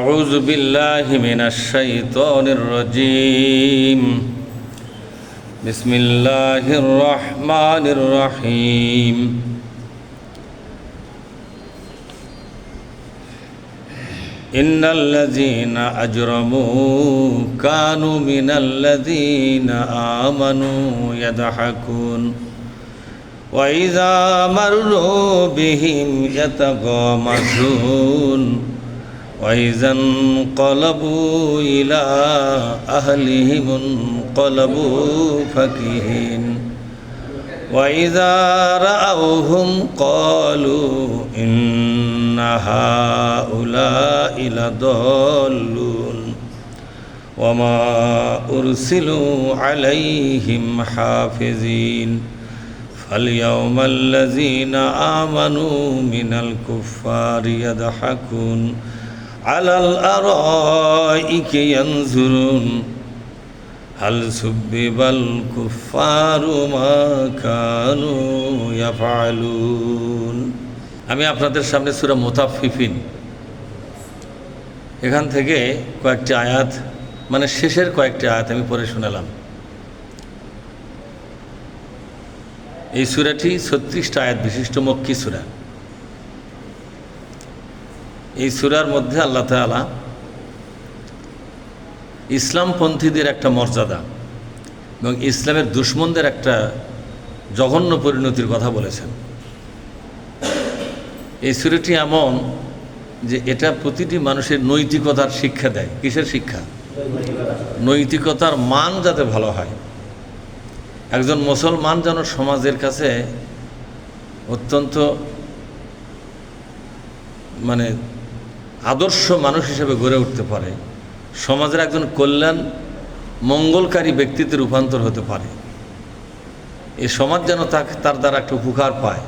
أعوذ بالله من الشيطان الرجيم بسم الله الرحمن الرحيم إن الذين أجرموا كانوا من الذين آمنوا يضحكون وإذا مروا بهم يتغامزون وإذا انقلبوا إلى أهلهم انقلبوا فكهين وإذا رأوهم قالوا إن هؤلاء لضالون وما أرسلوا عليهم حافظين فاليوم الذين آمنوا من الكفار يضحكون على الأرائك ينظرون هل سبب الكفار ما كانوا يفعلون। আমি আপনাদের সামনে সূরা মুতাফফিফিন এখান থেকে কয়েকটি আয়াত মানে শেষের কয়েকটি আয়াত আমি পড়ে শোনালাম। এই সূরাটি 36টা আয়াত বিশিষ্ট মক্কি সূরা। এই সূরার মধ্যে আল্লাহ তাআলা ইসলামপন্থীদের একটা মর্যাদা এবং ইসলামের দুশমনদের একটা জঘন্য পরিণতির কথা বলেছেন। এই সূরাটি এমন যে এটা প্রতিটি মানুষের নৈতিকতার শিক্ষা দেয়। কিসের শিক্ষা? নৈতিকতার মান যাতে ভালো হয়, একজন মুসলমান যেন সমাজের কাছে অত্যন্ত মানে আদর্শ মানুষ হিসেবে গড়ে উঠতে পারে, সমাজের একজন কল্যাণ মঙ্গলকারী ব্যক্তিতে রূপান্তর হতে পারে, এই সমাজ যেন তার দ্বারা একটা উপকার পায়,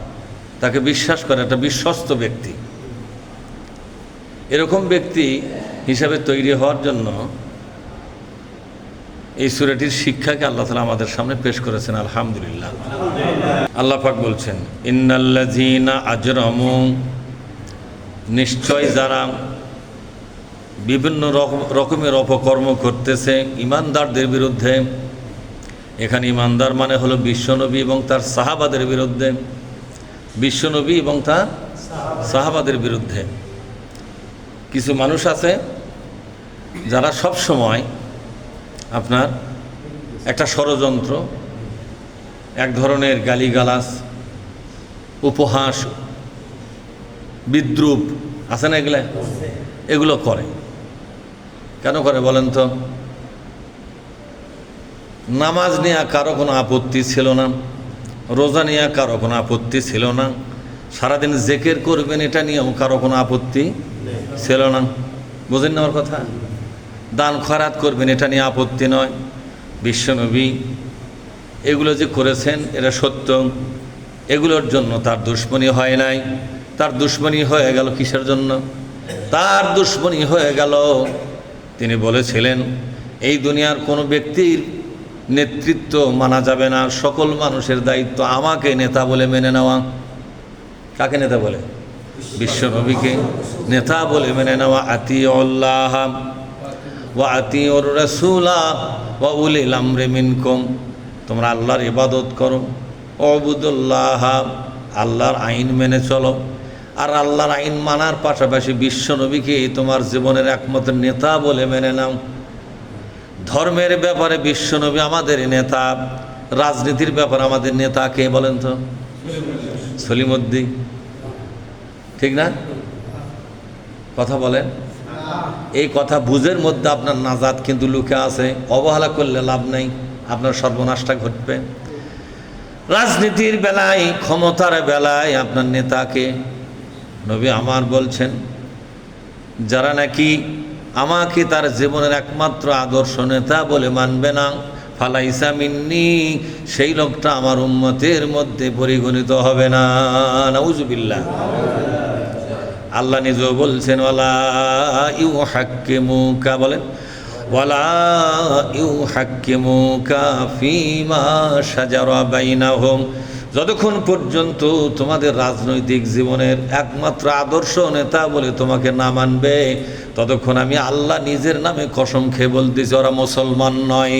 তাকে বিশ্বাস করে, একটা বিশ্বস্ত ব্যক্তি, এরকম ব্যক্তি হিসাবে তৈরি হওয়ার জন্য এই সূরাটির শিক্ষাকে আল্লাহ তাআলা আমাদের সামনে পেশ করেছেন। আলহামদুলিল্লাহ। আল্লাহ পাক বলছেন, ইন্নাল্লাযীনা আজরামু, নিশ্চয় যারা বিভিন্ন রকমের অপকর্ম করতেছে ইমানদারদের বিরুদ্ধে। এখানে ইমানদার মানে হলো বিশ্বনবী এবং তার সাহাবাদের বিরুদ্ধে, বিশ্বনবী এবং তার সাহাবাদের বিরুদ্ধে। কিছু মানুষ আছে যারা সব সময় আপনার একটা ষড়যন্ত্র, এক ধরনের গালিগালাজ, উপহাস, বিদ্রূপ আছে না, এগুলো করে। কেন করে বলেন তো? নামাজ নিয়ে কারো কোনো আপত্তি ছিল না, রোজা নিয়ে কারো কোনো আপত্তি ছিল না, সারাদিন জিকির করবেন এটা নিয়েও কারো কোনো আপত্তি ছিল না। বুঝেন না আমার কথা? দান খয়রাত করবেন এটা নিয়ে আপত্তি নয়। বিশ্বনবী এগুলো যে করেছেন এটা সত্য, এগুলোর জন্য তার দুশমনী হয় নাই। তার দুশমনী হয়ে গেল কিসের জন্য? তার দুশমনী হয়ে গেল, তিনি বলেছিলেন এই দুনিয়ার কোনো ব্যক্তির নেতৃত্ব মানা যাবে না, সকল মানুষের দায়িত্ব আমাকে নেতা বলে মেনে নেওয়া। কাকে নেতা বলে? বিশ্বনবীকে নেতা বলে মেনে নেওয়া। আতিউল্লাহ ওয়া আতিউর রাসূলা ওয়া উলিল আমরি মিনকুম, তোমরা আল্লাহর ইবাদত করো, উবুদুল্লাহ, আল্লাহর আইন মেনে চলো। আর আল্লাহর আইন মানার পাশাপাশি বিশ্বনবীকে তোমার জীবনের একমাত্র নেতা বলে মেনে নাও। ধর্মের ব্যাপারে বিশ্বনবী আমাদের নেতা, রাজনীতির ব্যাপারে আমাদের নেতা কে বলেন তো? সলিমুদ্দিন, ঠিক না? কথা বলেন। এই কথা বুঝের মধ্যে আপনার নাজাত কিন্তু লুকে আছে। অবহেলা করলে লাভ নাই, আপনার সর্বনাশটা ঘটবে। রাজনীতির বেলায়, ক্ষমতার বেলায় আপনার নেতাকে নবী আমার বলছেন, যারা নাকি আমাকে তার জীবনের একমাত্র আদর্শ নেতা বলে মানবে না, ফালাইসা মিন্নি, সেই লোকটা আমার উম্মতের মধ্যে পরিগণিত হবে না। নাউজুবিল্লাহ। আল্লাহ নিজেও বলছেন, ওয়ালা ইউহাক্কিমুকা, বলেন ওয়ালা ইউহাক্কিমুকা ফীমা শাজারা বাইনাহুম যতক্ষণ পর্যন্ত তোমাদের রাজনৈতিক জীবনের একমাত্র আদর্শ নেতা বলে তোমাকে না মানবে, ততক্ষণ আমি আল্লাহ নিজের নামে কসম খেয়ে বলতেছি ওরা মুসলমান নয়।